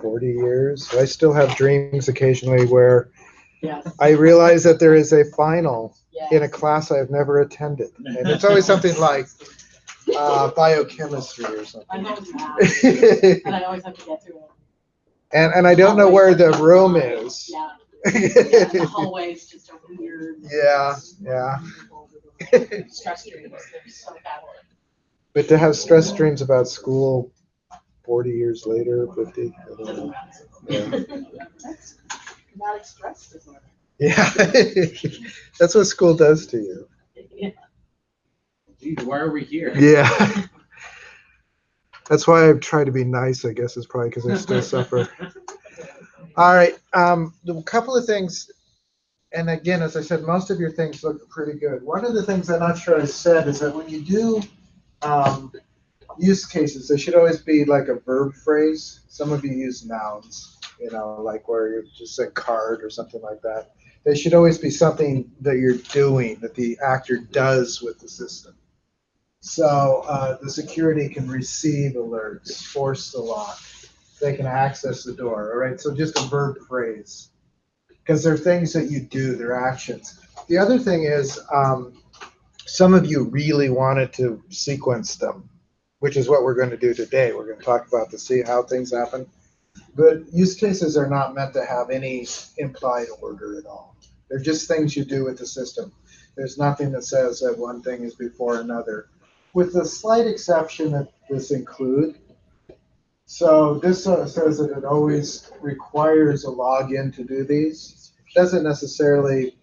40 years. I still have dreams occasionally where Yes. I realize that there is a final in a Yes. class I've never attended. And it's always something like biochemistry or I something. know it's math, and I always have to get to it. And I don't know where the room is. Yeah. Yeah, the hallway's just a weird. Yeah, yeah. Stress dreams, they're so bad. But to have stress dreams about school 40 years later, 50. I don't Doesn't know. matter. Yeah. That's traumatic stress disorder. Yeah. That's what school does to you. Yeah. Geez, why are we here? Yeah. That's why I've tried to be nice, I guess, is probably because I still suffer. All right. A couple of things. And again, as I said, most of your things look pretty good. One of the things I'm not sure I said is that when you do use cases, they should always be like a verb phrase. Some of you use nouns, like where you just say card or something like that. They should always be something that you're doing, that the actor does with the system. So the security can receive alerts, force the lock. They can access the door, all right? So just a verb phrase. Because they're things that you do, they're actions. The other thing is some of you really wanted to sequence them, which is what we're going to do today. We're going to talk about to see how things happen. But use cases are not meant to have any implied order at all. They're just things you do with the system. There's nothing that says that one thing is before another, with the slight exception that this include. So this says that it always requires a login to do these. Doesn't necessarily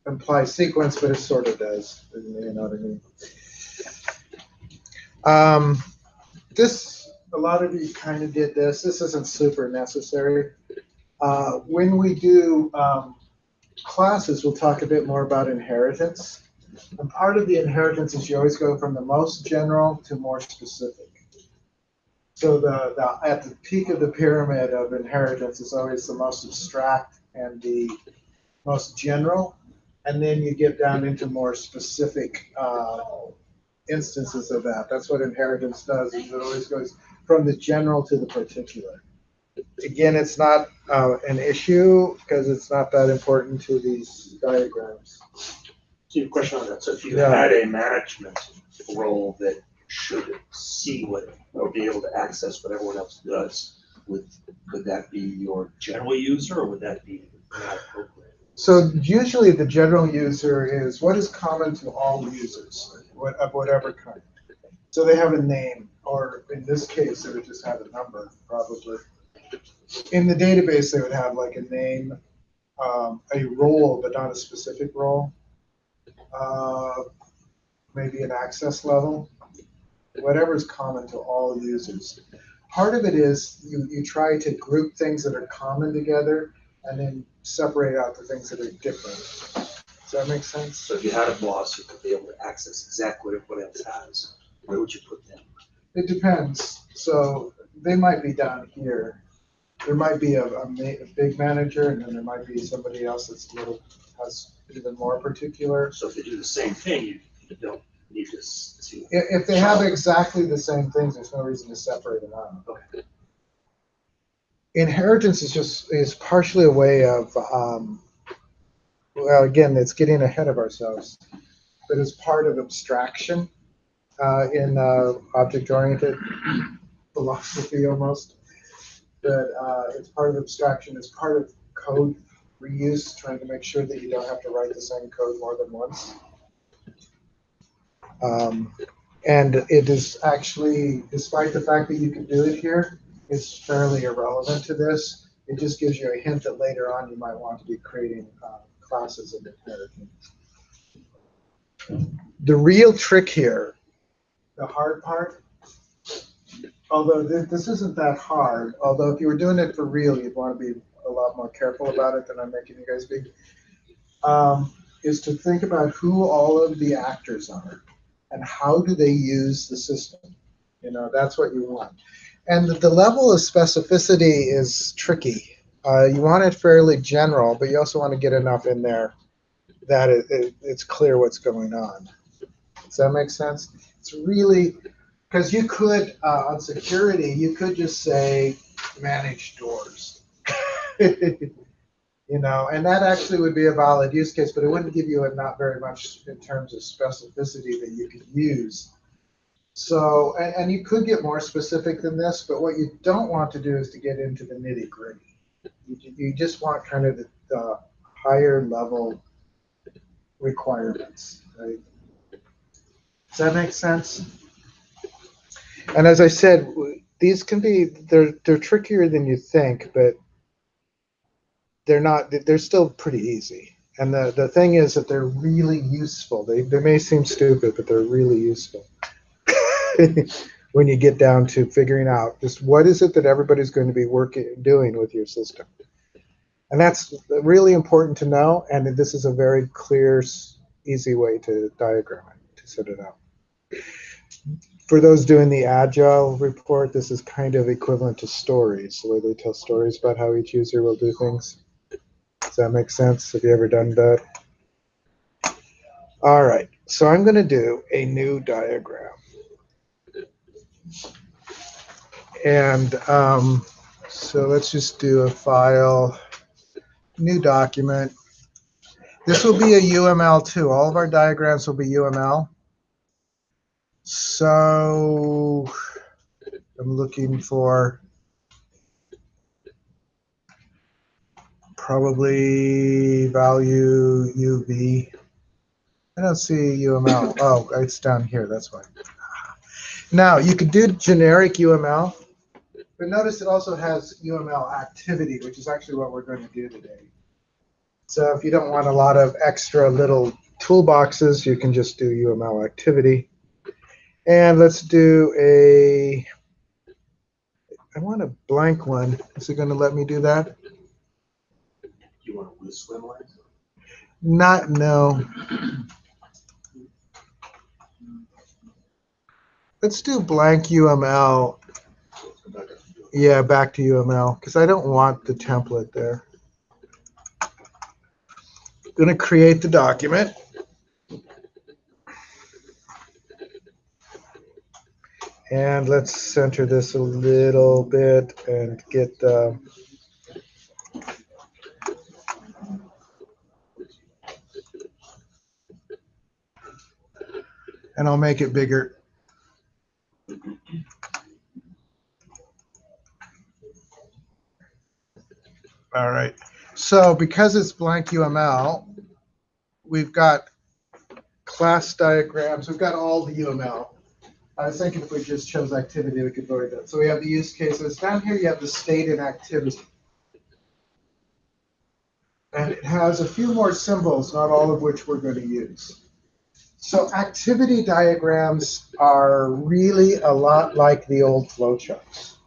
imply sequence, but it sort of does. You know what I mean? This, a lot of you kind of did this. This isn't super necessary. When we do classes, we'll talk a bit more about inheritance. And part of the inheritance is you always go from the most general to more specific. So at the peak of the pyramid of inheritance is always the most abstract and the most general, and then you get down into more specific instances of that. That's what inheritance does, is it always goes from the general to the particular. Again, it's not an issue because it's not that important to these diagrams. So your question on that, so if you Yeah. had a management role that should see what, or be able to access what everyone else does, could that be your general user, or would that be not appropriate? So usually the general user is what is common to all users, of whatever kind. So they have a name, or in this case, they would just have a number, probably. In the database, they would have like a name, a role, but not a specific role, maybe an access level, whatever is common to all users. Part of it is you try to group things that are common together and then separate out the things that are different. Does that make sense? So if you had a boss who could be able to access exactly what everyone else has, where would you put them? It depends. So they might be down here. There might be a big manager, and then there might be somebody else that's has even more particular. So if they do the same thing, you don't need to see. If they have exactly the same things, there's no reason to separate them out. Okay. Inheritance is partially a way of, well, again, it's getting ahead of ourselves, but it's part of abstraction in object-oriented philosophy almost. But it's part of abstraction. It's part of code reuse, trying to make sure that you don't have to write the same code more than once. And it is actually, despite the fact that you can do it here, it's fairly irrelevant to this. It just gives you a hint that later on you might want to be creating classes of inheritance. The real trick here, the hard part, although this isn't that hard, although if you were doing it for real, you'd want to be a lot more careful about it than I'm making you guys be, is to think about who all of the actors are and how do they use the system. That's what you want. And the level of specificity is tricky. You want it fairly general, but you also want to get enough in there that it's clear what's going on. Does that make sense? It's really, Because you could, on security, you could just say manage doors. You know, and that actually would be a valid use case, but it wouldn't give you a not very much in terms of specificity that you could use. So, and you could get more specific than this, but what you don't want to do is to get into the nitty gritty. You just want kind of the higher level requirements, right? Does that make sense? And as I said, these can be, they're trickier than you think, but they're not, they're still pretty easy. And the thing is that they're really useful. They may seem stupid, but they're really useful. When you get down to figuring out just what is it that everybody's going to be doing with your system. And that's really important to know. And this is a very clear, easy way to diagram it, to set it out. For those doing the Agile report, this is kind of equivalent to stories, the way they tell stories about how each user will do things. Does that make sense? Have you ever done that? All right, so I'm going to do a new diagram. And so let's just do a file, new document. This will be a UML too. All of our diagrams will be UML. So I'm looking for probably value UV. I don't see UML. Oh, it's down here. That's why. Now, you could do generic UML, but notice it also has UML activity, which is actually what we're going to do today. So if you don't want a lot of extra little toolboxes, you can just do UML activity. And let's do I want a blank one. Is it going to let me do that? You want to use swim lanes? No. Let's do blank UML. Yeah, back to UML, because I don't want the template there. I'm going to create the document. And let's center this a little bit and get the and I'll make it bigger. All right. So because it's blank UML, we've got class diagrams. We've got all the UML. I was thinking if we just chose activity, we could avoid that. So we have the use cases. Down here, you have the state and activity. And it has a few more symbols, not all of which we're going to use. So activity diagrams are really a lot like the old flowcharts,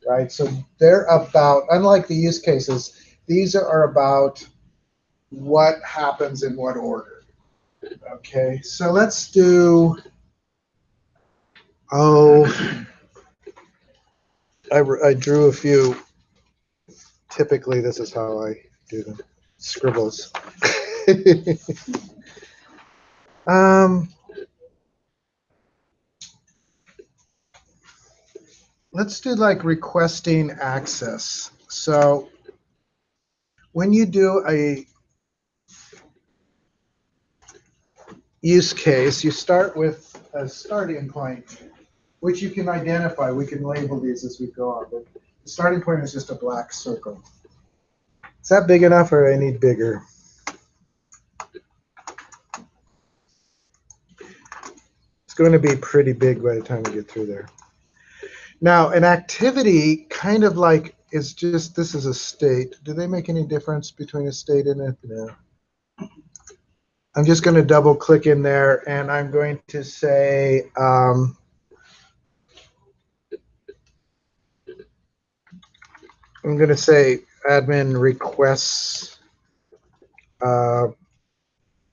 right? So they're about, unlike the use cases, these are about what happens in what order. Okay, so let's do, I drew a few. Typically, this is how I do them, scribbles. Let's do like requesting access. So when you do a use case, you start with a starting point, which you can identify. We can label these as we go on, but the starting point is just a black circle. Is that big enough, or do I need bigger? It's going to be pretty big by the time we get through there. Now, an activity kind of like is just, this is a state. Do they make any difference between a state and a, no. I'm just going to double click in there, and I'm going to say, I'm going to say admin requests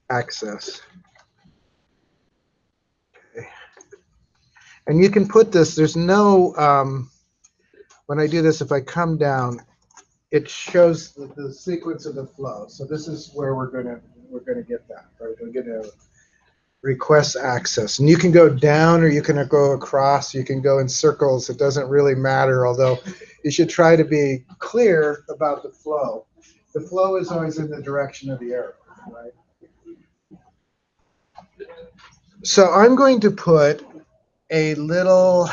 access. Okay. And you can put this, there's no, when I do this, if I come down, it shows the sequence of the flow. So this is where we're gonna get that, right? We're gonna request access. And you can go down or you can go across, you can go in circles. It doesn't really matter, although you should try to be clear about the flow. The flow is always in the direction of the arrow, right? So I'm going to put a little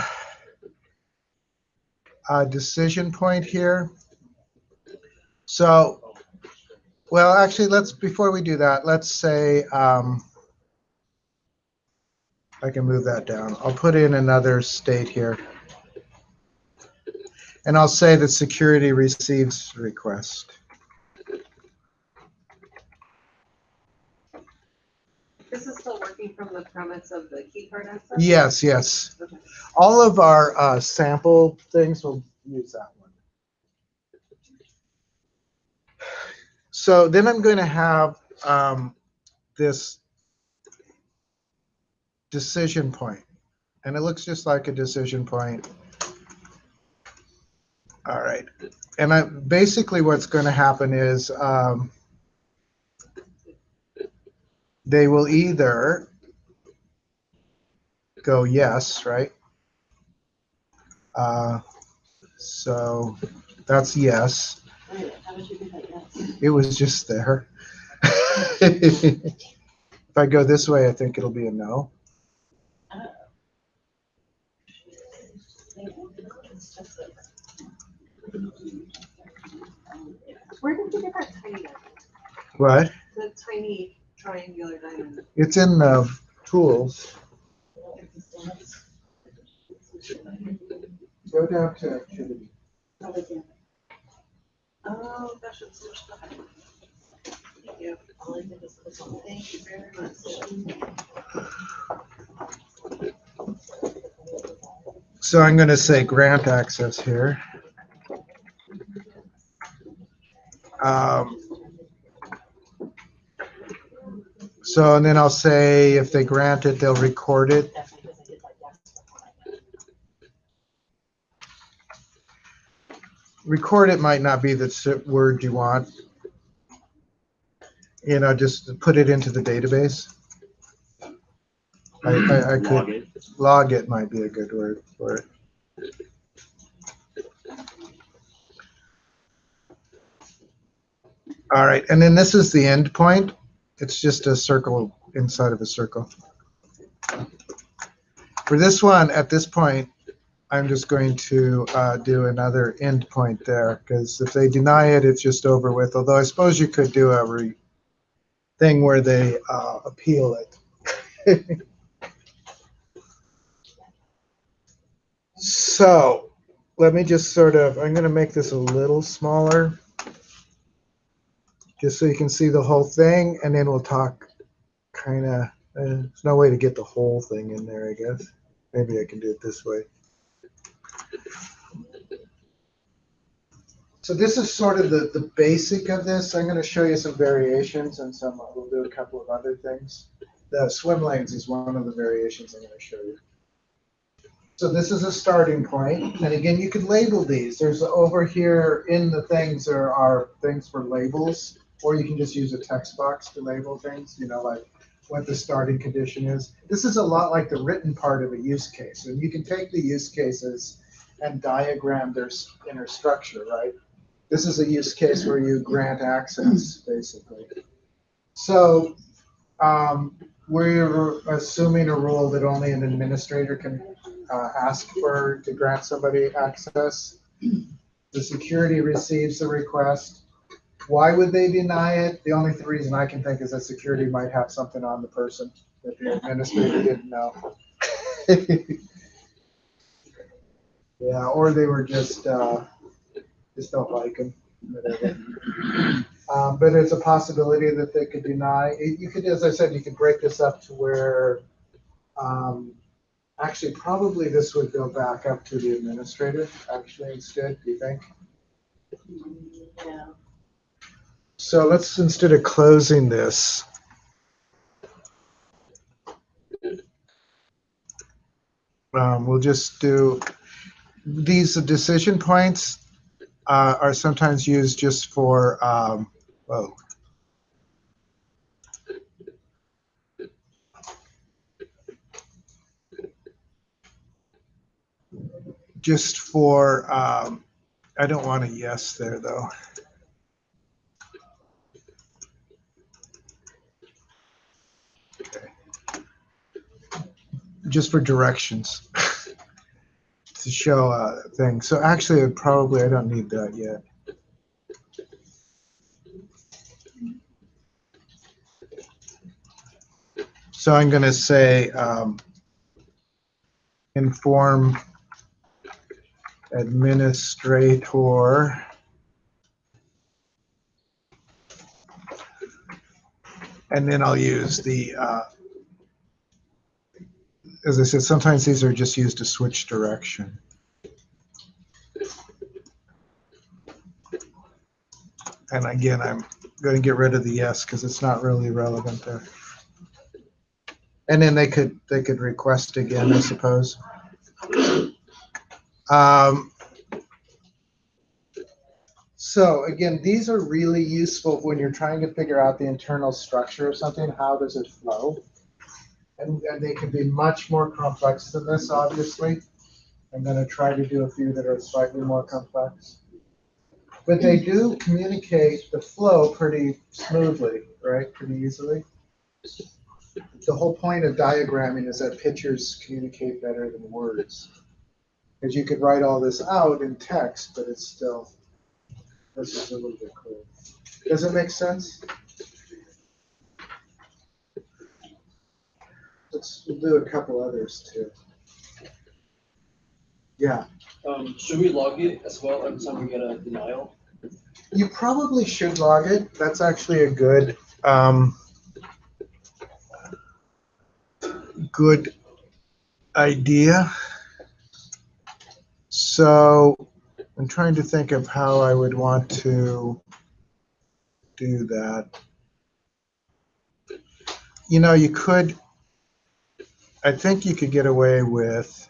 decision point here. So, well, actually, before we do that, let's say, I can move that down. I'll put in another state here. And I'll say that security receives request. This is still working from the premise of the key card access? Yes, yes. Okay. All of our sample things will use that one. So then I'm going to have this decision point. And it looks just like a decision point. All right. And basically what's going to happen is they will either go yes, right? So that's yes. Wait, how did you do that? Yes. It was just there. If I go this way, I think it'll be a no. Where did you get that tiny diamond? What? The tiny triangular diamond? It's in the tools. Go down to activity. Oh, gosh, it's so much stuff. Thank you. Thank you very much. So I'm going to say grant access here. So, and then I'll say if they grant it, they'll record it. Record it might not be the word you want. You know, just put it into the database. I could Log it. log it might be a good word for it. All right, and then this is the end point. It's just a circle inside of a circle. For this one, at this point, I'm just going to do another end point there, because if they deny it, it's just over with. Although I suppose you could do a thing where they appeal it. So let me just I'm going to make this a little smaller, just so you can see the whole thing, and then we'll talk kind of, there's no way to get the whole thing in there, I guess. Maybe I can do it this way. So this is sort of the basic of this. I'm going to show you some variations and we'll do a couple of other things. The swim lanes is one of the variations I'm going to show you. So this is a starting point. And again, you could label these. There's over here in the things, there are things for labels, or you can just use a text box to label things, you know, like what the starting condition is. This is a lot like the written part of a use case. And you can take the use cases and diagram their inner structure, right? This is a use case where you grant access, basically. So we're assuming a rule that only an administrator can ask to grant somebody access. The security receives the request. Why would they deny it? The only reason I can think is that security might have something on the person that the administrator didn't know. Yeah, or they were just don't like them. But it's a possibility that they could deny. You could, as I said, you could break this up to where, actually, probably this would go back up to the administrator, actually, instead, do you think? Yeah. So let's, instead of closing this, we'll just do these decision points. Are sometimes used just for, just for, I don't want a yes there though. Okay. Just for directions to show a thing. So actually, I don't need that yet. So I'm going to say inform administrator and then I'll use the, as I said, sometimes these are just used to switch direction. And again, I'm going to get rid of the yes because it's not really relevant there. And then they could request again, I suppose. So again, these are really useful when you're trying to figure out the internal structure of something. How does it flow? And they can be much more complex than this, obviously. I'm going to try to do a few that are slightly more complex. But they do communicate the flow pretty smoothly, right? Pretty easily. The whole point of diagramming is that pictures communicate better than words. Because you could write all this out in text, but it's still, this is a little bit clear. Does it make sense? We'll do a couple others too. Yeah. Should we log it as well every time we get a denial? You probably should log it. That's actually a good good idea. So I'm trying to think of how I would want to do that. You know, you could, I think you could get away with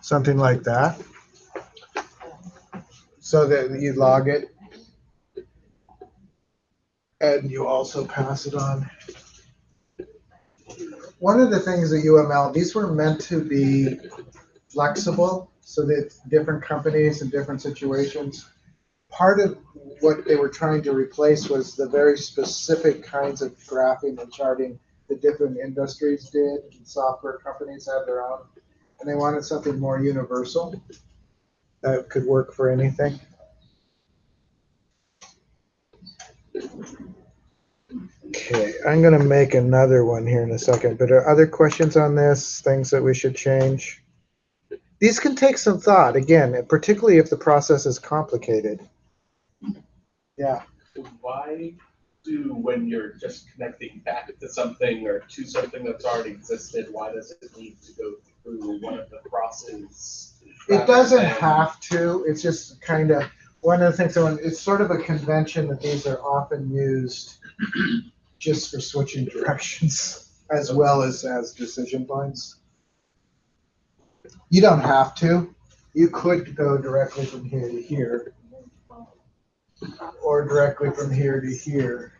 something like that, so that you log it and you also pass it on. One of the things at UML, these were meant to be flexible so that different companies and different situations, part of what they were trying to replace was the very specific kinds of graphing and charting that different industries did, and software companies had their own. And they wanted something more universal that could work for anything. Okay, I'm going to make another one here in a second, but are other questions on this, things that we should change? These can take some thought, again, particularly if the process is complicated. Yeah. Why do, when you're just connecting back to something or to something that's already existed, why does it need to go through one of the crosses? It doesn't have to. It's just kind of one of the things. It's sort of a convention that these are often used just for switching directions as well as decision points. You don't have to. You could go directly from here to here, or directly from here to here.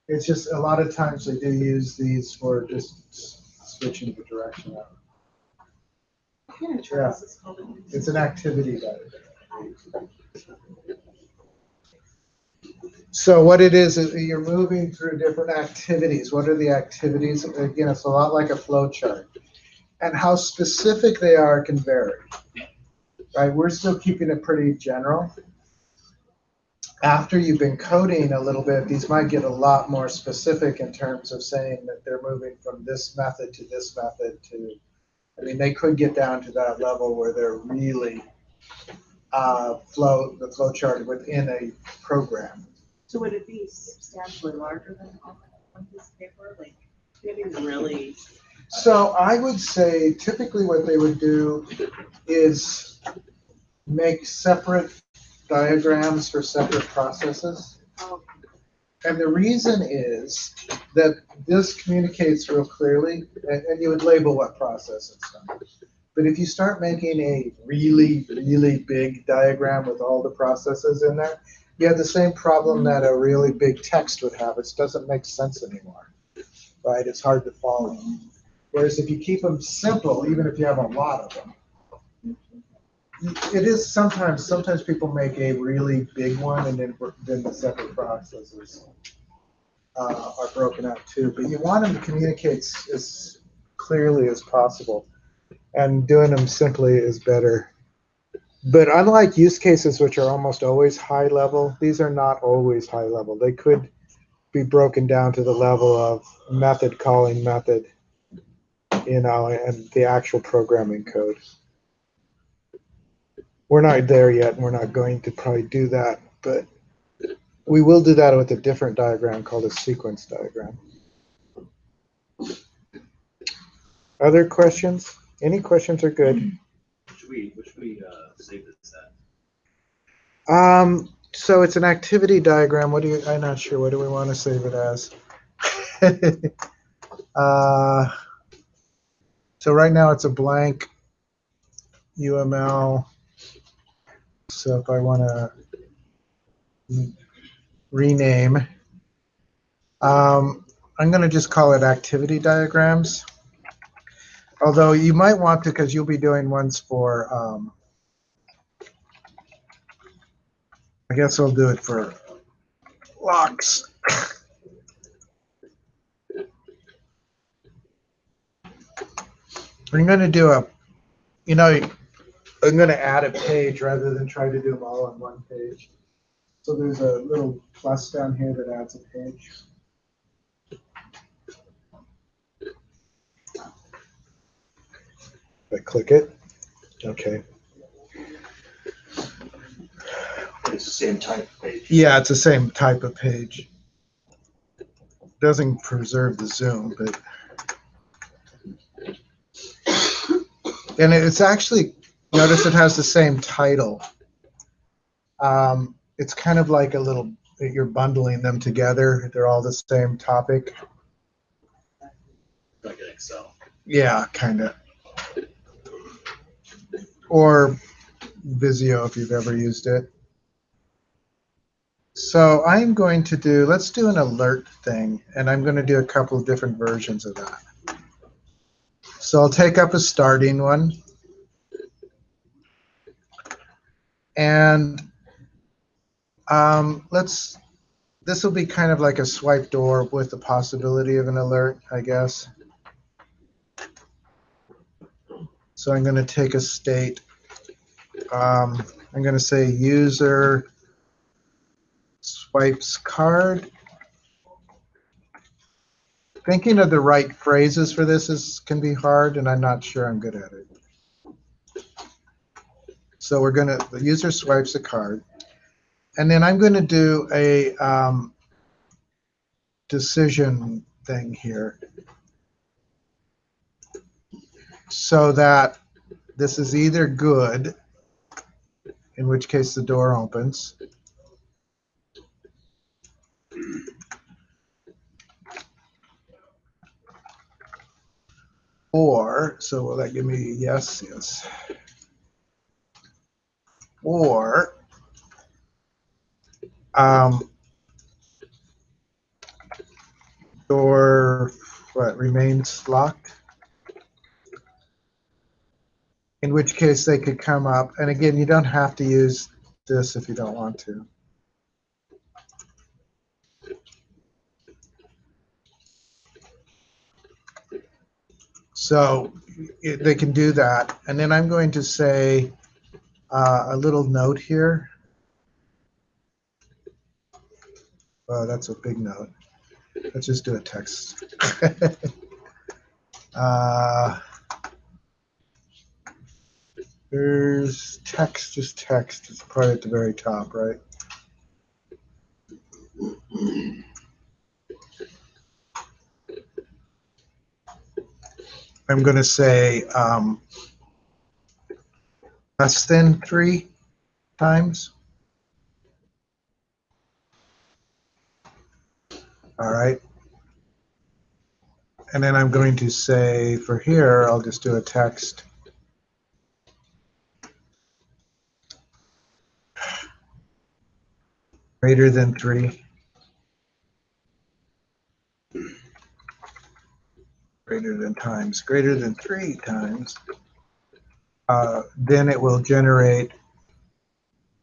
It's just a lot of times they do use these for just switching the direction out. Yeah. It's an activity diagram. So what it is you're moving through different activities. What are the activities? Again, it's a lot like a flow chart. And how specific they are can vary. Right? We're still keeping it pretty general. After you've been coding a little bit, these might get a lot more specific in terms of saying that they're moving from this method to this method to, I mean, they could get down to that level where they're really the flow chart within a program. So would it be substantially larger than on this paper? Like, maybe really? So I would say typically what they would do is make separate diagrams for separate processes. Oh, And the reason is that this communicates real clearly, and you would label what process it's done. But if you start making a really, really big diagram with all the processes in there, you have the same problem that a really big text would have. It doesn't make sense anymore. right? It's hard to follow. Whereas if you keep them simple, even if you have a lot of them, it is sometimes people make a really big one and then the separate processes are broken out too. But you want them to communicate as clearly as possible, and doing them simply is better. But unlike use cases, which are almost always high level, these are not always high level. They could be broken down to the level of method calling method, and the actual programming code. We're not there yet, and we're not going to probably do that, but we will do that with a different diagram called a sequence diagram. Other questions? Any questions are good. Which we save this at? So it's an activity diagram. I'm not sure. What do we want to save it as? So right now it's a blank UML. So if I want to rename, I'm going to just call it activity diagrams. Although you might want to, because you'll be doing ones for, I guess I'll do it for locks. I'm going to do I'm going to add a page rather than try to do them all on one page. So there's a little plus down here that adds a page. If I click it, okay. It's the same type of page. Yeah, it's the same type of page. Doesn't preserve the zoom, but and it's actually, notice it has the same title. It's kind of like a little, you're bundling them together. They're all the same topic. Like an Excel. Yeah, kind of. Or Visio if you've ever used it. So I'm going to do, let's do an alert thing, and I'm going to do a couple of different versions of that. So I'll take up a starting one. And this will be kind of like a swipe door with the possibility of an alert, I guess. So I'm going to take a state. I'm going to say user swipes card. Thinking of the right phrases for this can be hard, and I'm not sure I'm good at it. So the user swipes a card. And then I'm going to do a decision thing here. So that this is either good, in which case the door opens, or, so will that give me yes, yes, or door remains locked, in which case they could come up, and again, you don't have to use this if you don't want to. So they can do that. And then I'm going to say a little note here. Oh, that's a big note. Let's just do a text. There's text, just text. It's probably at the very top, right? I'm going to say less than 3 times. All right. And then I'm going to say for here, I'll just do a text. Greater than 3. greater than times, greater than 3 times, then it will generate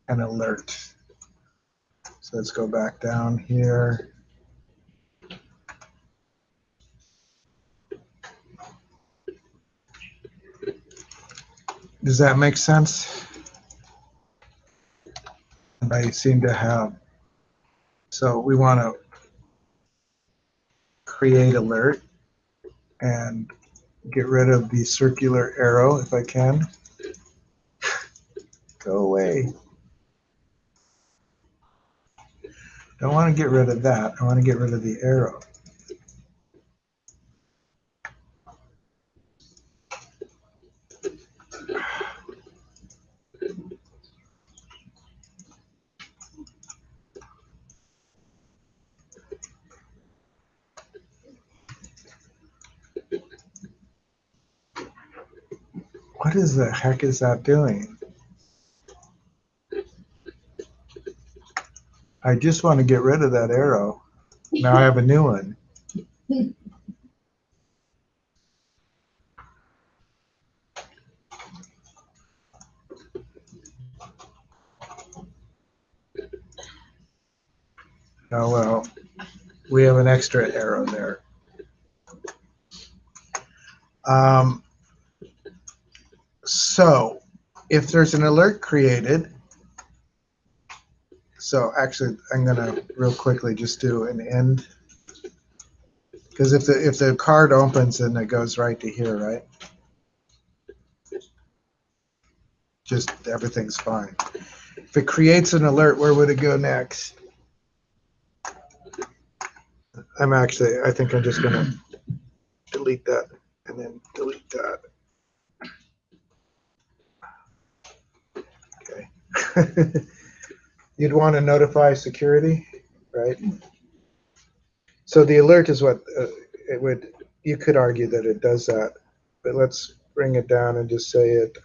an alert. So let's go back down here. Does that make sense? I seem to have. So we want to create alert and get rid of the circular arrow if I can. Go away. Don't want to get rid of that. I want to get rid of the arrow. What is the heck is that doing? I just want to get rid of that arrow. Now I have a new one. Oh well, we have an extra arrow there. So if there's an alert created, so actually I'm gonna real quickly just do an end, because if the card opens, then it goes right to here, right? Just everything's fine. If it creates an alert, where would it go next? I think I'm just gonna delete that and then delete that. Okay. You'd want to notify security, right? So the alert is what it would. You could argue that it does that, but let's bring it down and just say it.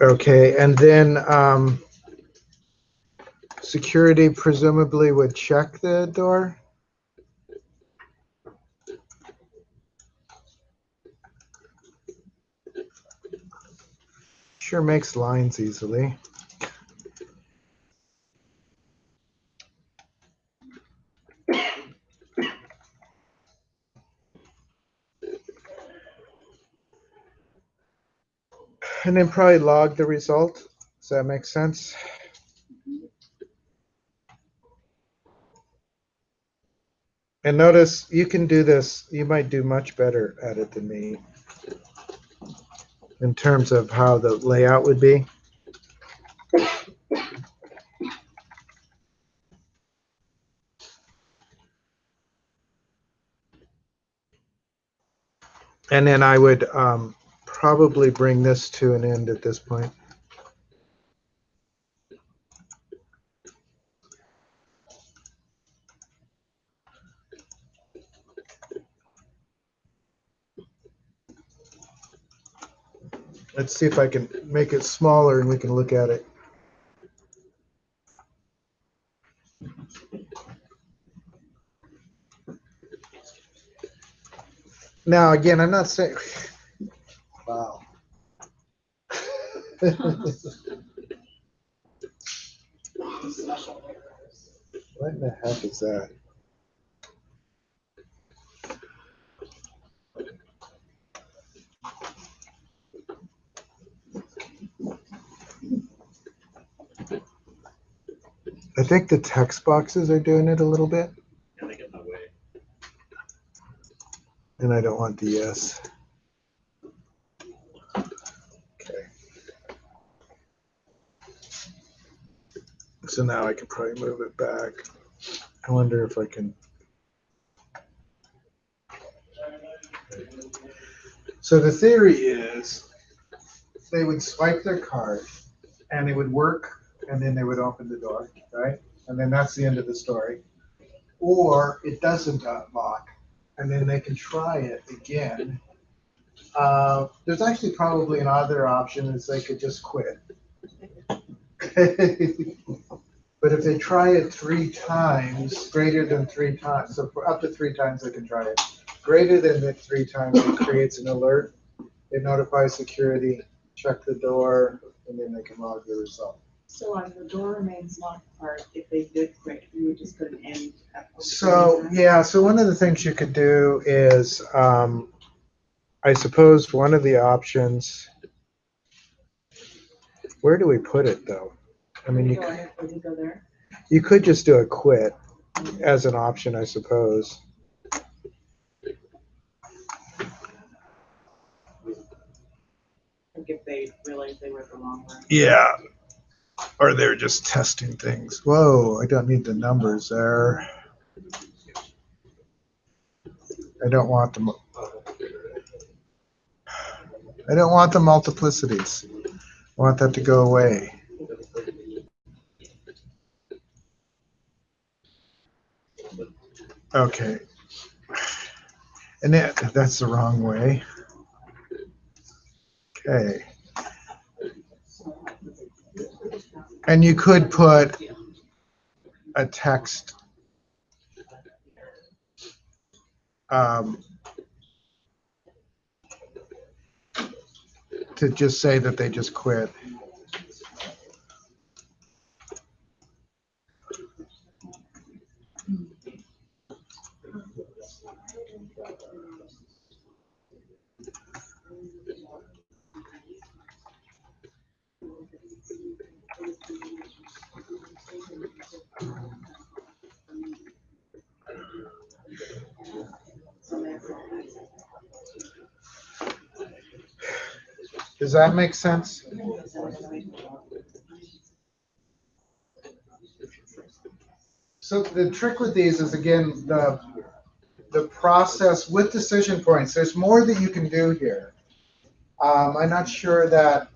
Okay, and then security presumably would check the door. Sure makes lines easily. And then probably log the result. Does that make sense? And notice you can do this. You might do much better at it than me in terms of how the layout would be. And then I would probably bring this to an end at this point. Let's see if I can make it smaller and we can look at it. Now, again, I'm not saying, wow. What in the heck is that? I think the text boxes are doing it a little bit. Yeah, they get in my way. And I don't want the yes. Okay. So now I can probably move it back. I wonder if I can. So the theory is they would swipe their card and it would work and then they would open the door, right? And then that's the end of the story. Or it doesn't unlock and then they can try it again. There's actually probably another option is they could just quit. But if they try it 3 times, greater than 3 times, so for up to 3 times they can try it. Greater than the 3 times, it creates an alert. It notifies security, check the door, and then they can log the result. So on the door remains locked part, if they did quit, you would just put an end. So, yeah, so one of the things you could do is, I suppose one of the options, where do we put it though? I mean, Would you go there? you could just do a quit as an option, I suppose. Like if they realized they were the wrong one. Yeah. Or they're just testing things. Whoa, I don't need the numbers there. I don't want them. I don't want the multiplicities. I want that to go away. Okay. And that's the wrong way. Okay. And you could put a text to just say that they just quit. Does that make sense? So the trick with these is, again, the process with decision points. There's more that you can do here. I'm not sure that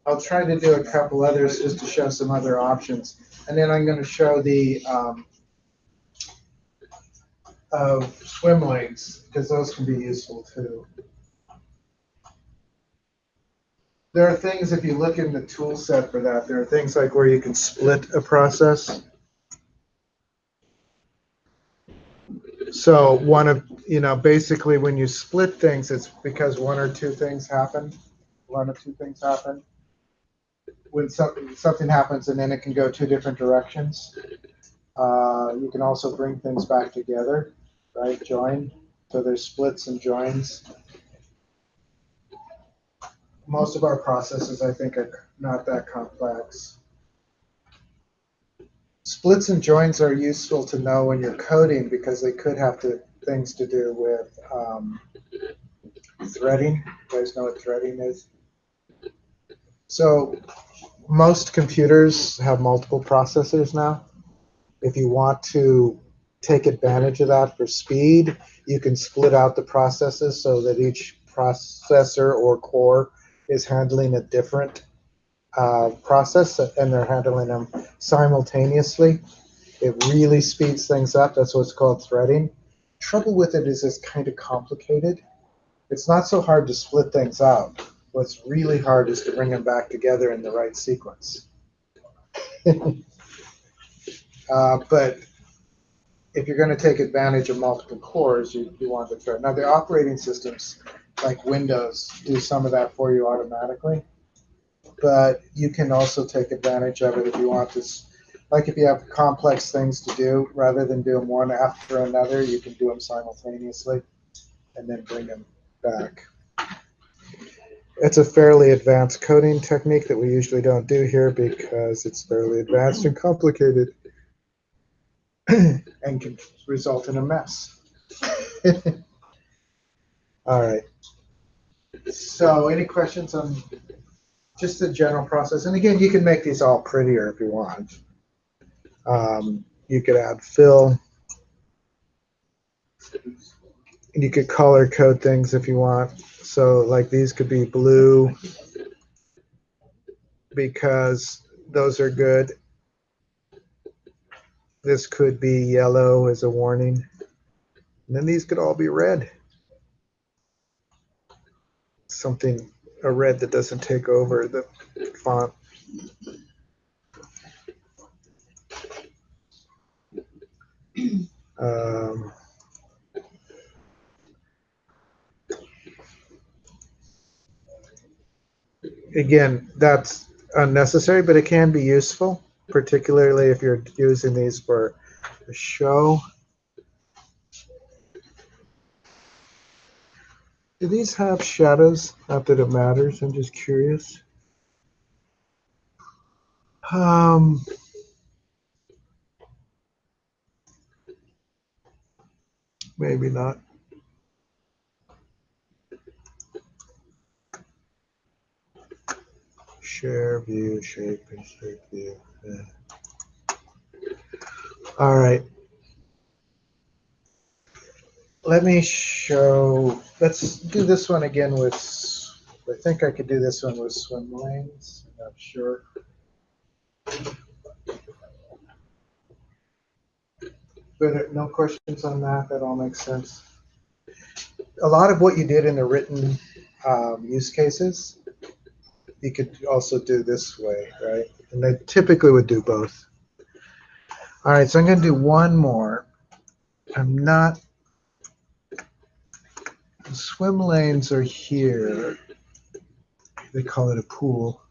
I'll try to do a couple others just to show some other options. And then I'm going to show the swim lanes, because those can be useful too. There are things, if you look in the tool set for that, there are things like where you can split a process. So basically when you split things, it's because one or two things happen. When something happens, and then it can go 2 different directions. You can also bring things back together, right? Join. So there's splits and joins. Most of our processes, I think, are not that complex. Splits and joins are useful to know when you're coding because they could have things to do with threading. You guys know what threading is? So most computers have multiple processors now. If you want to take advantage of that for speed, you can split out the processes so that each processor or core is handling a different process, and they're handling them simultaneously. It really speeds things up. That's what's called threading. Trouble with it is it's kind of complicated. It's not so hard to split things out. What's really hard is to bring them back together in the right sequence. But if you're going to take advantage of multiple cores, you want the thread. Now, the operating systems like Windows do some of that for you automatically, but you can also take advantage of it if you want to. Like if you have complex things to do, rather than do them one after another, you can do them simultaneously and then bring them back. It's a fairly advanced coding technique that we usually don't do here because it's fairly advanced and complicated and can result in a mess. All right. So any questions on just the general process? And again, you can make these all prettier if you want. You could add fill. And you could color code things if you want. So like these could be blue because those are good. This could be yellow as a warning. And then these could all be red. Something, a red that doesn't take over the font. Um, again, that's unnecessary, but it can be useful, particularly if you're using these for a show. Do these have shadows? Not that it matters. I'm just curious. Maybe not. Share view, shape, insert view. Yeah. All right. Let me show. Let's do this one again with. I think I could do this one with swim lanes. I'm not sure. But no questions on that. That all makes sense. A lot of what you did in the written use cases, you could also do this way, right? And they typically would do both. All right, so I'm going to do one more. I'm not. The swim lanes are here. They call it a pool.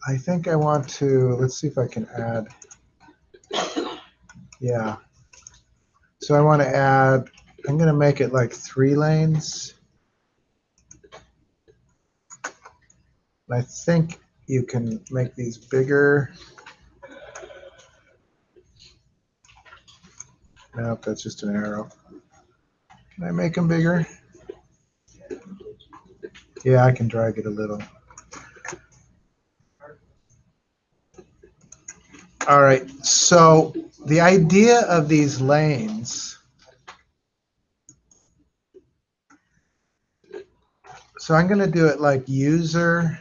I think I want to. Let's see if I can add. Yeah. So I want to add. I'm going to make it like 3 lanes. I think you can make these bigger. Nope, that's just an arrow. Can I make them bigger? Yeah, I can drag it a little. All right, so the idea of these lanes. So I'm going to do it like user.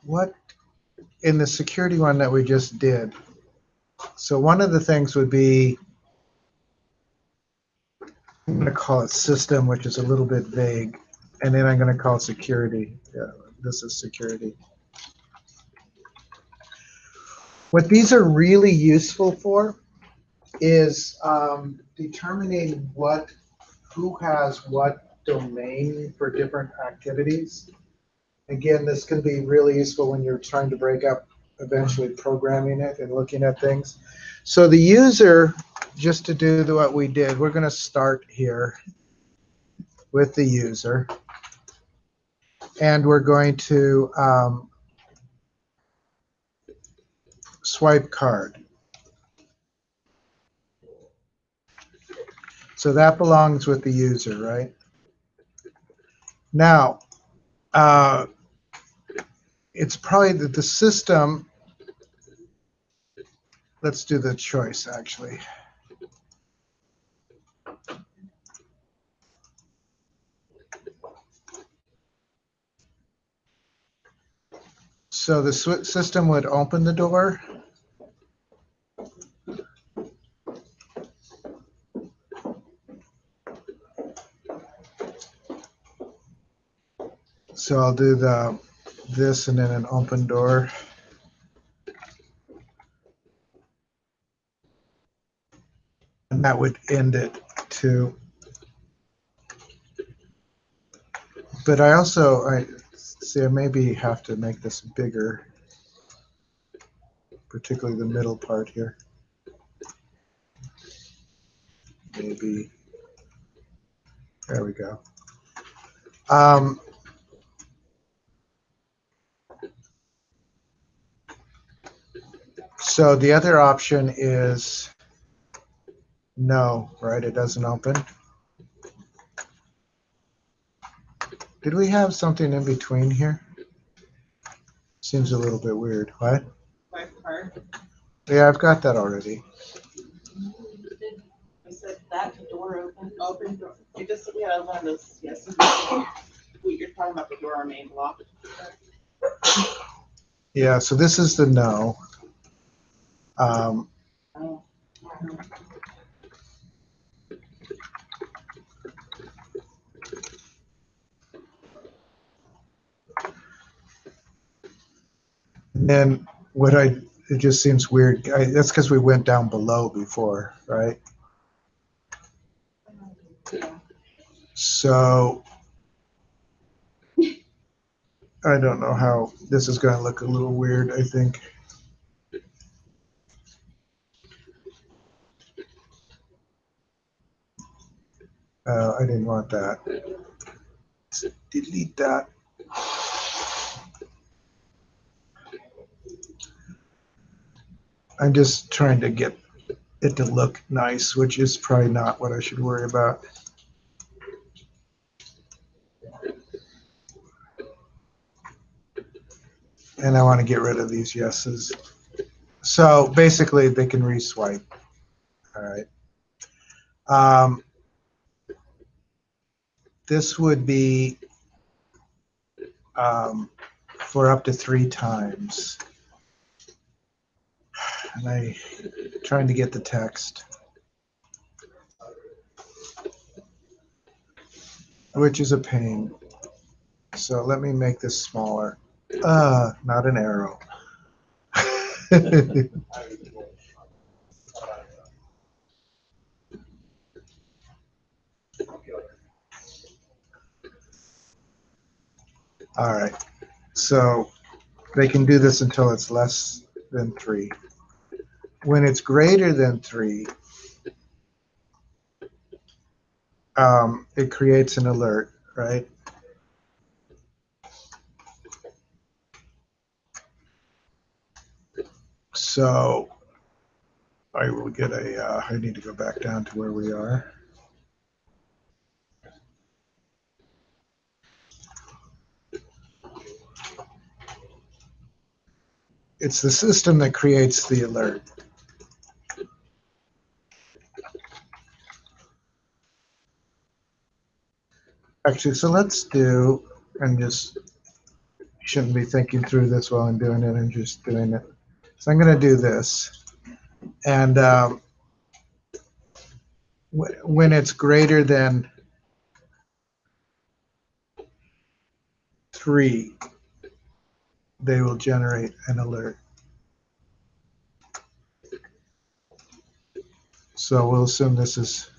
What in the security one that we just did? So one of the things would be, I'm going to call it system, which is a little bit vague, and then I'm going to call security. Yeah, this is security. What these are really useful for is determining who has what domain for different activities. Again, this can be really useful when you're trying to break up eventually programming it and looking at things. So the user, just to do what we did, we're going to start here with the user. And we're going to swipe card. So that belongs with the user, right? Now, it's probably that the system, let's do the choice actually. So the system would open the door. So I'll do this and then an open door. And that would end it too. But I maybe have to make this bigger, particularly the middle part here. Maybe, there we go. So the other option is no, right? It doesn't open. Did we have something in between here? Seems a little bit weird. What? My part. Yeah, I've got that already. I said that door open. Open door. We had one of those, yes. You're talking about the door remained locked. Yeah, so this is the no. Oh. then it just seems weird. That's because we went down below before, right? So I don't know how this is going to look a little weird, I think. I didn't want that. Delete that. I'm just trying to get it to look nice, which is probably not what I should worry about. And I want to get rid of these yeses. So basically, they can re-swipe. All right. This would be for up to 3 times. And I'm trying to get the text, which is a pain. So let me make this smaller. Not an arrow. All right. So they can do this until it's less than 3. When it's greater than 3, it creates an alert, right? So I will get I need to go back down to where we are. It's the system that creates the alert. Actually, so let's do, and just shouldn't be thinking through this while I'm doing it. I'm just doing it. So I'm going to do this. And when it's greater than 3, they will generate an alert. So we'll assume this is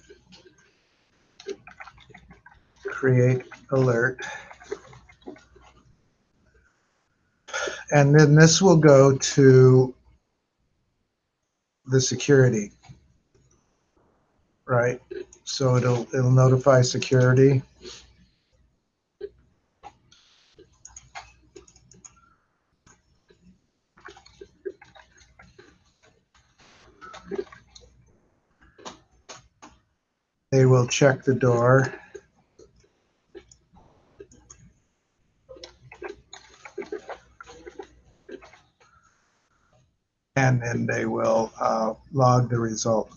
create alert. And then this will go to the security, right? So it'll notify security. They will check the door. And then they will log the result.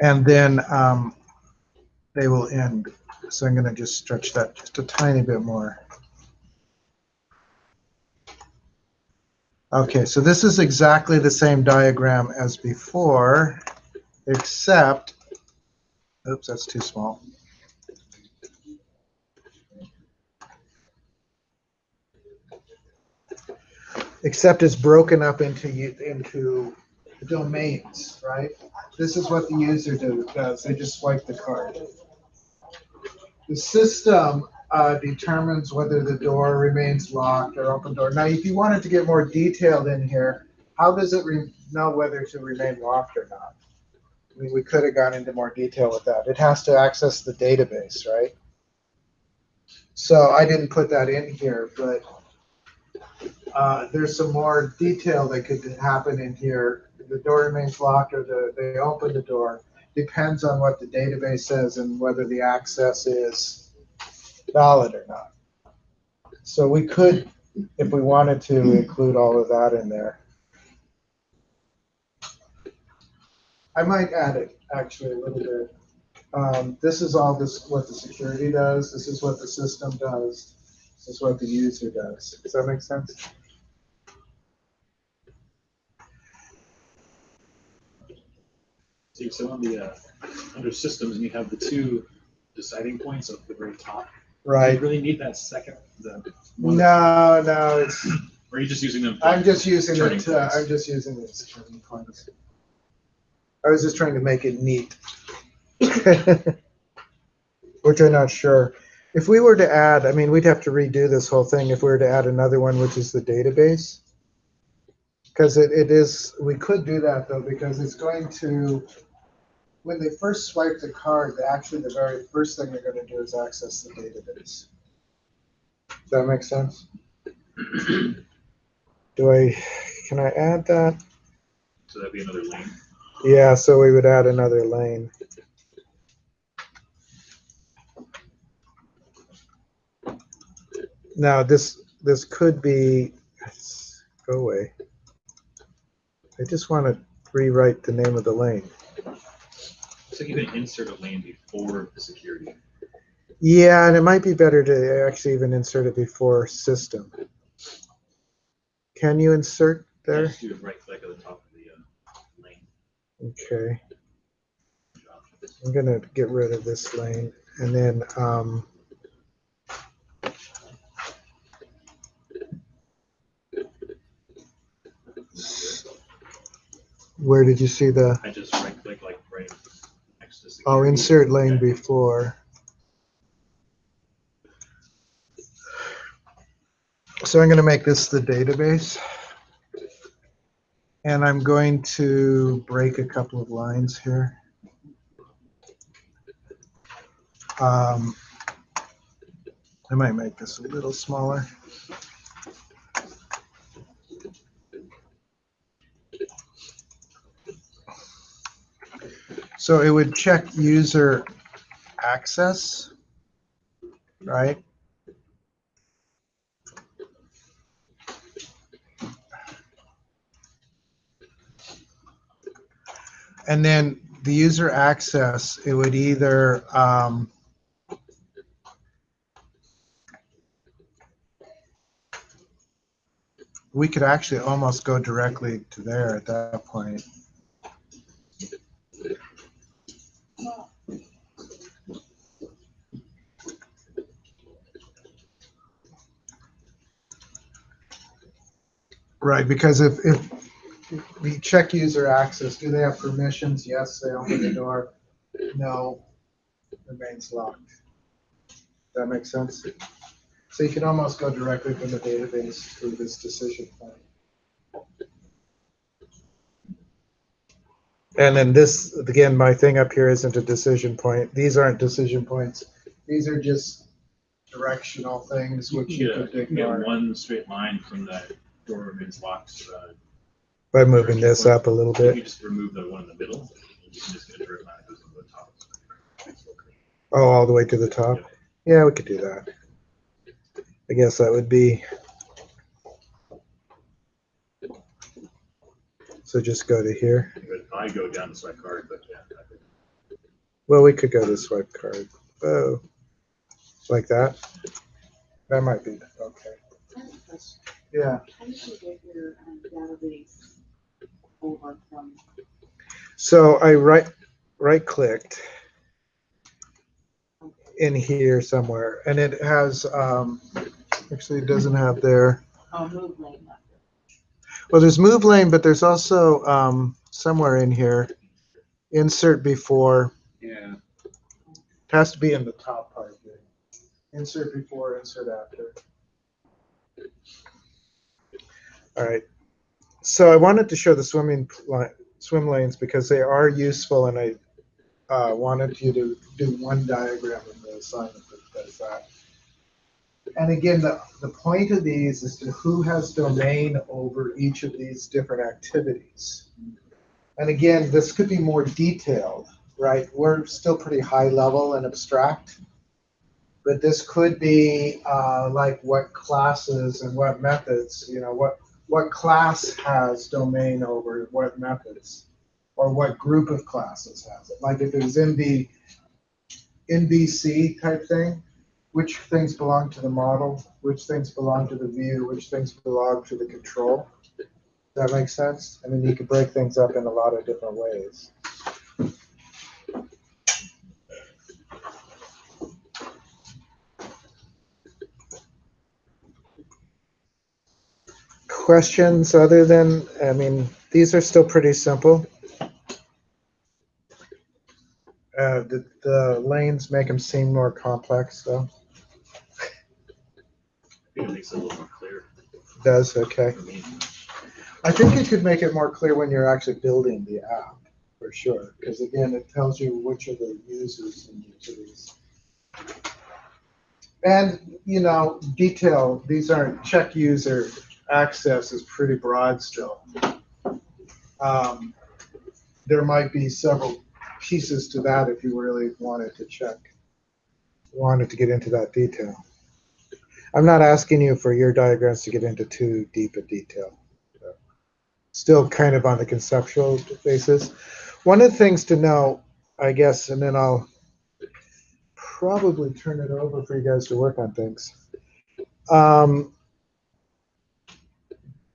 And then they will end. So I'm going to just stretch that just a tiny bit more. Okay, so this is exactly the same diagram as before, except, oops, that's too small. Except it's broken up into domains, right? This is what the user does. They just swipe the card. The system determines whether the door remains locked or open door. Now, if you wanted to get more detailed in here, how does it know whether to remain locked or not? I mean, we could have gone into more detail with that. It has to access the database, right? So I didn't put that in here, but there's some more detail that could happen in here. The door remains locked or they open the door. Depends on what the database says and whether the access is valid or not. So we could, if we wanted to, include all of that in there. I might add it actually a little bit. This is all what the security does. This is what the system does. This is what the user does. Does that make sense? See, so on the, under systems, you have the two deciding points at the very top. Do Right. you really need that second, the one? No, it's, Or are you just using them? for I'm just using turning it, points? I'm just using it as turning points. I was just trying to make it neat. Which I'm not sure. If we were to add, I mean, we'd have to redo this whole thing if we were to add another one, which is the database. Because it is, we could do that though, because it's going to, when they first swipe the card, actually the very first thing they're going to do is access the database. Does that make sense? Can I add that? So that'd be another lane. Yeah, so we would add another lane. Now this could be, go away. I just want to rewrite the name of the lane. So you can insert a lane before the security. Yeah, and it might be better to actually even insert it before system. Can you insert there? Just do a right click at the top of the lane. Okay. I'm gonna get rid of this lane and then where did you see the, I just right click like right next to security. oh, insert lane before. So I'm going to make this the database. And I'm going to break a couple of lines here. I might make this a little smaller. So it would check user access, right? And then the user access, it would either we could actually almost go directly to there at that point. Right, because if we check user access, do they have permissions? Yes, they open the door. No, remains locked. Does that make sense? So you can almost go directly from the database through this decision point. And then this, again, my thing up here isn't a decision point. These aren't decision points. These are just directional things which you could You can get ignore one straight line from that door remains locked. by moving this up a little You bit. can just remove the one in the middle. You can just get a direct line that goes to the top. Oh, all the way to the top? Yeah, we could do that. I guess that would be, so just go to here. But I go down the swipe card, but yeah. I think- Well, we could go to swipe card. Oh, like that? That might be, okay. I have a question. Yeah. How did you get your database over from? So I right clicked in here somewhere, and it has, actually it doesn't have there. Oh, move lane left. Well, there's move lane, but there's also somewhere in here, insert before. Yeah. It has to be in the top part here. Insert before, insert after. All right. So I wanted to show the swim lanes because they are useful, and I wanted you to do one diagram in the assignment that does that. And again, the point of these is to who has domain over each of these different activities. And again, this could be more detailed, right? We're still pretty high level and abstract, but this could be like what classes and what methods, you know, what class has domain over what methods, or what group of classes has it. Like if it was NVC type thing, which things belong to the model, which things belong to the view, which things belong to the control. Does that make sense? I mean, you could break things up in a lot of different ways. questions other than, I mean, these are still pretty simple. The lanes make them seem more complex, though. It makes it a little more clear. Does, okay. I mean, I think it could make it more clear when you're actually building the app, for sure. Because again, it tells you which are the users in each of these. And, you know, detail, these aren't check user access is pretty broad still. There might be several pieces to that if you really wanted to wanted to get into that detail. I'm not asking you for your diagrams to get into too deep a detail. Still kind of on the conceptual basis. One of the things to know, I guess, and then I'll probably turn it over for you guys to work on things.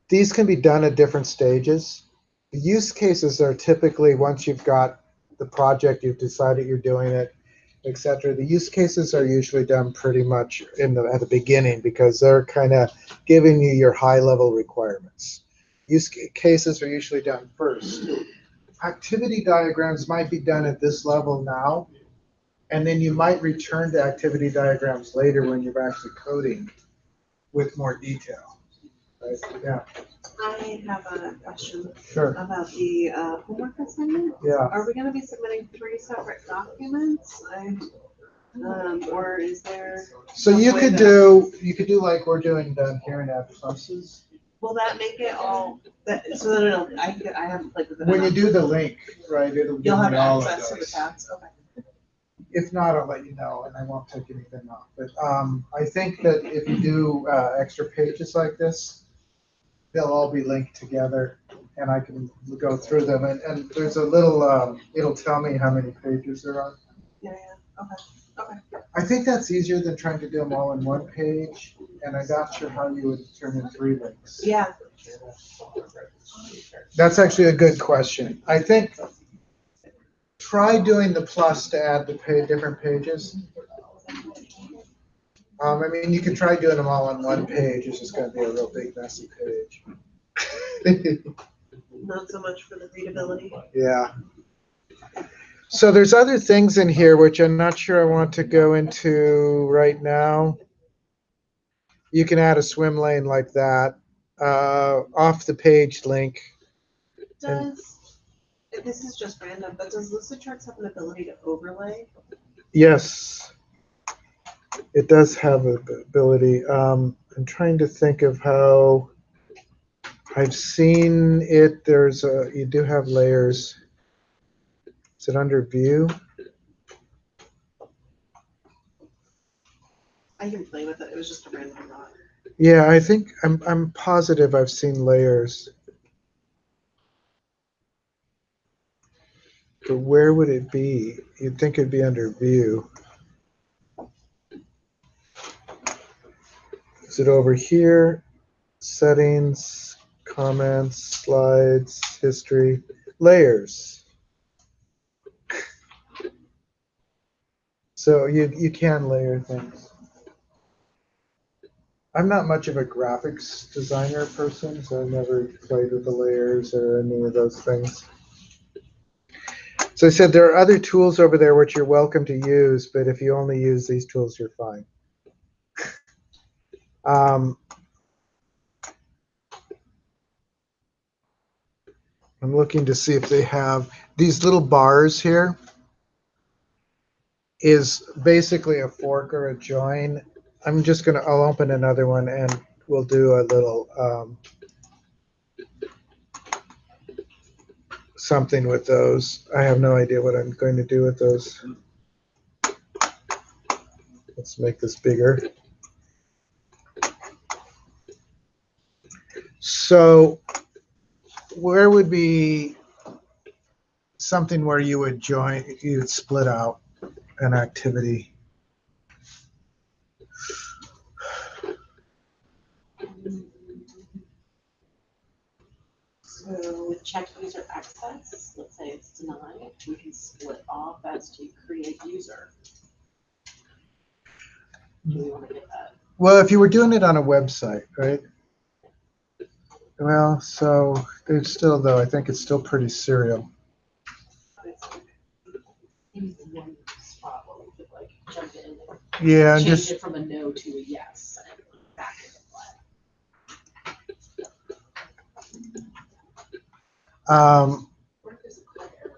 These can be done at different stages. The use cases are typically once you've got the project, you've decided you're doing it, etc. The use cases are usually done pretty much at the beginning because they're kind of giving you your high-level requirements. Use cases are usually done first. Activity diagrams might be done at this level now, and then you might return to activity diagrams later when you're actually coding with more detail. Right? Yeah, I have a question sure. about the homework assignment. Yeah. Are we gonna be submitting 3 separate documents? Or is there, So you could do like we're doing down here in Add Pluses. will that make it all, so that it'll, I haven't played with it When you enough. do the link, right, it'll give You'll have me all of access to the those. tabs, okay. If not, I'll let you know, and I won't take anything off. But I think that if you do extra pages like this, they'll all be linked together, and I can go through them. And there's a little, it'll tell me how many pages there are. Yeah, okay. I think that's easier than trying to do them all in one page, and I'm not sure how you would determine 3 links. Yeah, That's actually a good question. I think try doing the plus to add the different pages. I mean, you can try doing them all on one page. It's just going to be a real big, messy page. not so much for the readability. Yeah. So there's other things in here which I'm not sure I want to go into right now. You can add a swim lane like that. Off the page link. This is just random, but does Lucidcharts have an ability to overlay? Yes, it does have an ability. I'm trying to think of how I've seen it. You do have layers. Is it under view? I can play with it, it was just a random thought. Yeah, I think I'm positive I've seen layers. But where would it be? You'd think it'd be under view. Is it over here? Settings, comments, slides, history, layers. So you can layer things. I'm not much of a graphics designer person, so I've never played with the layers or any of those things. So I said there are other tools over there which you're welcome to use, but if you only use these tools, you're fine. I'm looking to see if they have these little bars here. Is basically a fork or a join. I'll open another one and we'll do a little something with those. I have no idea what I'm going to do with those. Let's make this bigger. So where would be something where you would split out an activity? So with check user access, let's say it's denied, we can split off as to create user. Do we want to get that? Well, if you were doing it on a website, right? Well, so it's still, though, I think it's still pretty serial. Maybe one spot where we could like jump in Yeah, and change just, it from a no to a yes and back into play. Or if there's a clear.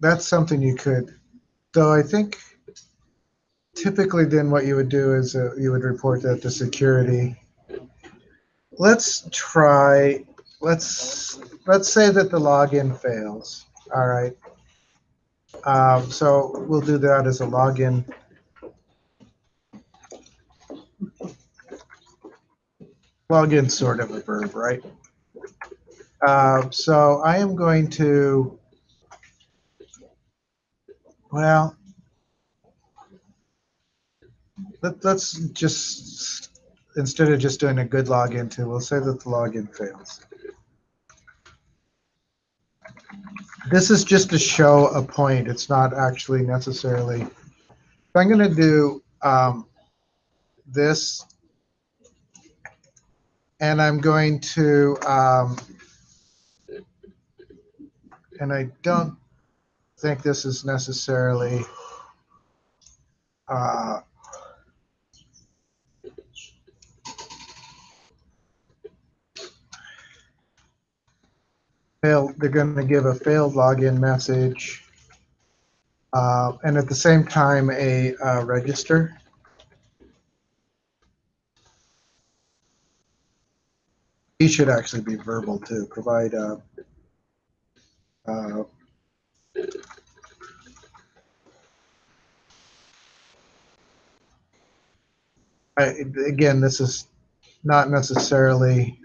that's something you could, though I think typically then what you would do is you would report that to security. Let's try, let's say that the login fails. All right. So we'll do that as a login. Login's sort of a verb, right? So I am going to, well, let's just, instead of just doing a good login to, we'll say that the login fails. This is just to show a point. It's not actually necessarily. I'm going to do this, and I'm going to, and I don't think this is necessarily failed. They're going to give a failed login message, and at the same time a register. He should actually be verbal too. Provide again, this is not necessarily.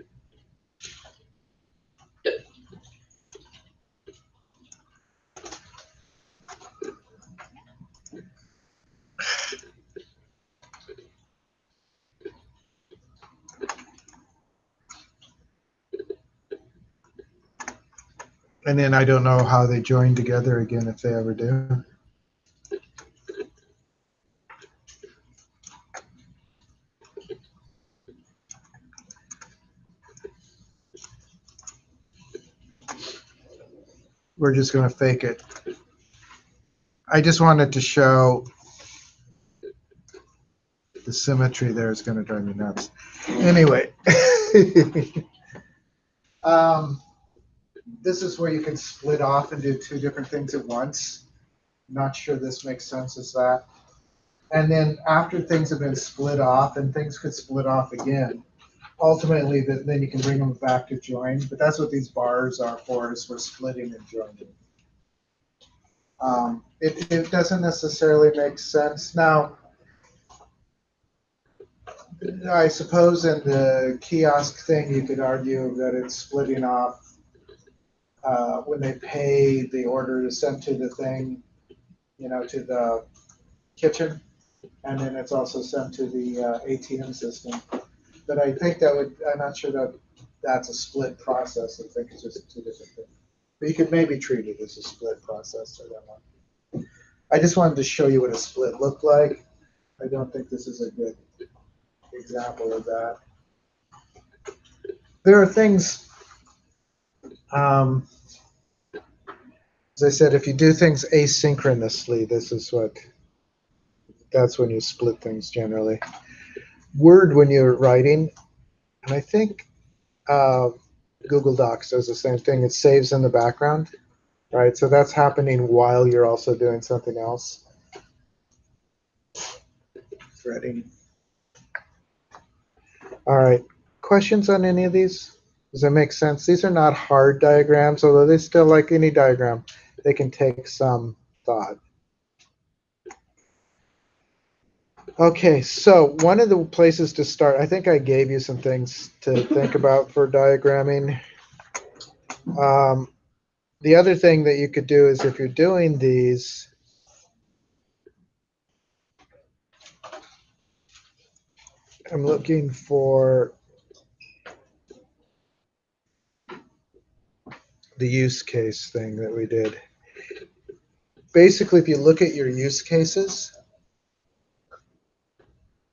And then I don't know how they join together again, if they ever do. We're just going to fake it. I just wanted to show the symmetry there is going to drive me nuts. Anyway, this is where you can split off and do two different things at once. Not sure this makes sense as that. And then after things have been split off, and things could split off again, ultimately then you can bring them back to join. But that's what these bars are for, is for splitting and joining. It doesn't necessarily make sense. Now, I suppose in the kiosk thing, you could argue that it's splitting off when they pay, the order is sent to the thing, to the kitchen, and then it's also sent to the ATM system. But I think I'm not sure that that's a split process. I think it's just two different things. But you could maybe treat it as a split process. I don't know. I just wanted to show you what a split looked like. I don't think this is a good example of that. There are things, as I said, if you do things asynchronously, that's when you split things generally. Word, when you're writing, and I think Google Docs does the same thing. It saves in the background, right? So that's happening while you're also doing something else. Threading. All right. Questions on any of these? Does that make sense? These are not hard diagrams, although they still, like any diagram, they can take some thought. Okay, so one of the places to start, I think I gave you some things to think about for diagramming. The other thing that you could do is, if you're doing these, I'm looking for the use case thing that we did. Basically, if you look at your use cases,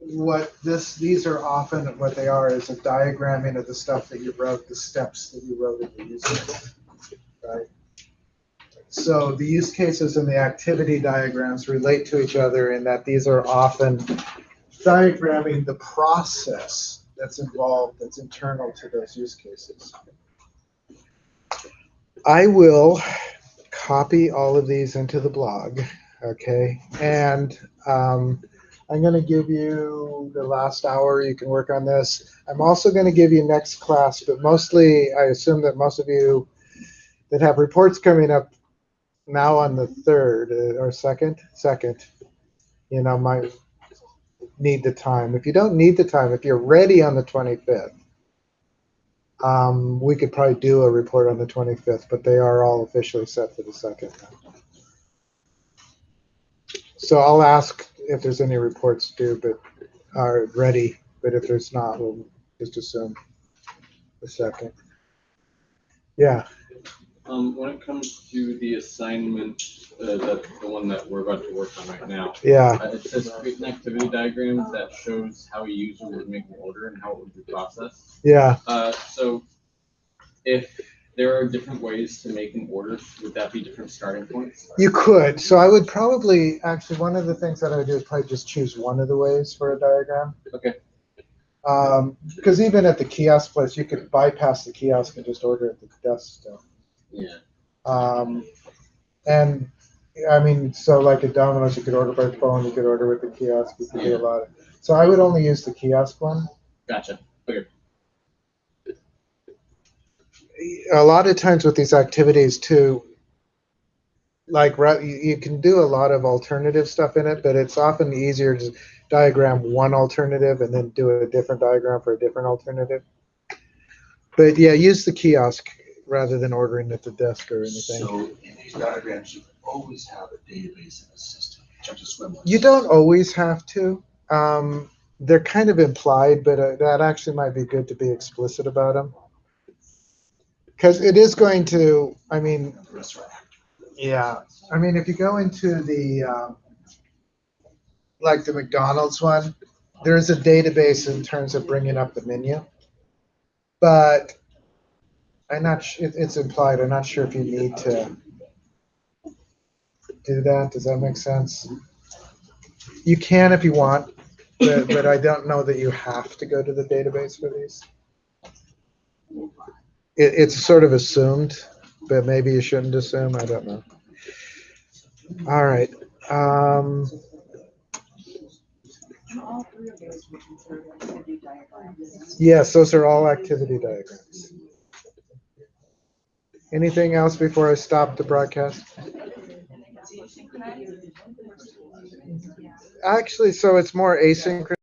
these are often, what they are is a diagramming of the stuff that you wrote, the steps that you wrote in the use case, right? So the use cases and the activity diagrams relate to each other in that these are often diagramming the process that's involved, that's internal to those use cases. I will copy all of these into the blog, okay? And I'm going to give you the last hour. You can work on this. I'm also going to give you next class, but mostly I assume that most of you that have reports coming up now on the 3rd or 2nd, you know, might need the time. If you don't need the time, if you're ready on the 25th, we could probably do a report on the 25th, but they are all officially set for the 2nd. So I'll ask if there's any reports due, but are ready. But if there's not, we'll just assume the 2nd. Yeah. When it comes to the assignment, the one that we're about to work on right now, Yeah. it says create an activity diagram that shows how a user would make an order and how it would be processed. Yeah. So if there are different ways to make an order, would that be different starting points? You could. So I would probably, actually, one of the things that I would do is probably just choose one of the ways for a diagram. Okay. Because even at the kiosk place, you could bypass the kiosk and just order at the desk still. Yeah. And I mean, so like at Domino's, you could order by phone, you could order with the kiosk, you could do a lot of. So I would only use the kiosk one. Gotcha. Okay. A lot of times with these activities too, like you can do a lot of alternative stuff in it, but it's often easier to diagram one alternative and then do a different diagram for a different alternative. But yeah, use the kiosk rather than ordering at the desk or anything. So in these diagrams, you always have a database and a system. You don't always have to. They're kind of implied, but that actually might be good to be explicit about them. Because it is going to, I mean, yeah. I mean, if you go into the, like the McDonald's one, there's a database in terms of bringing up the menu. But I'm not sure, it's implied. I'm not sure if you need to do that. Does that make sense? You can if you want, but I don't know that you have to go to the database for these. It's sort of assumed, but maybe you shouldn't assume. I don't know. All right. And all three of those were considered activity diagrams. Yes, those are all activity diagrams. Anything else before I stop the broadcast? Actually, so it's more asynchronous.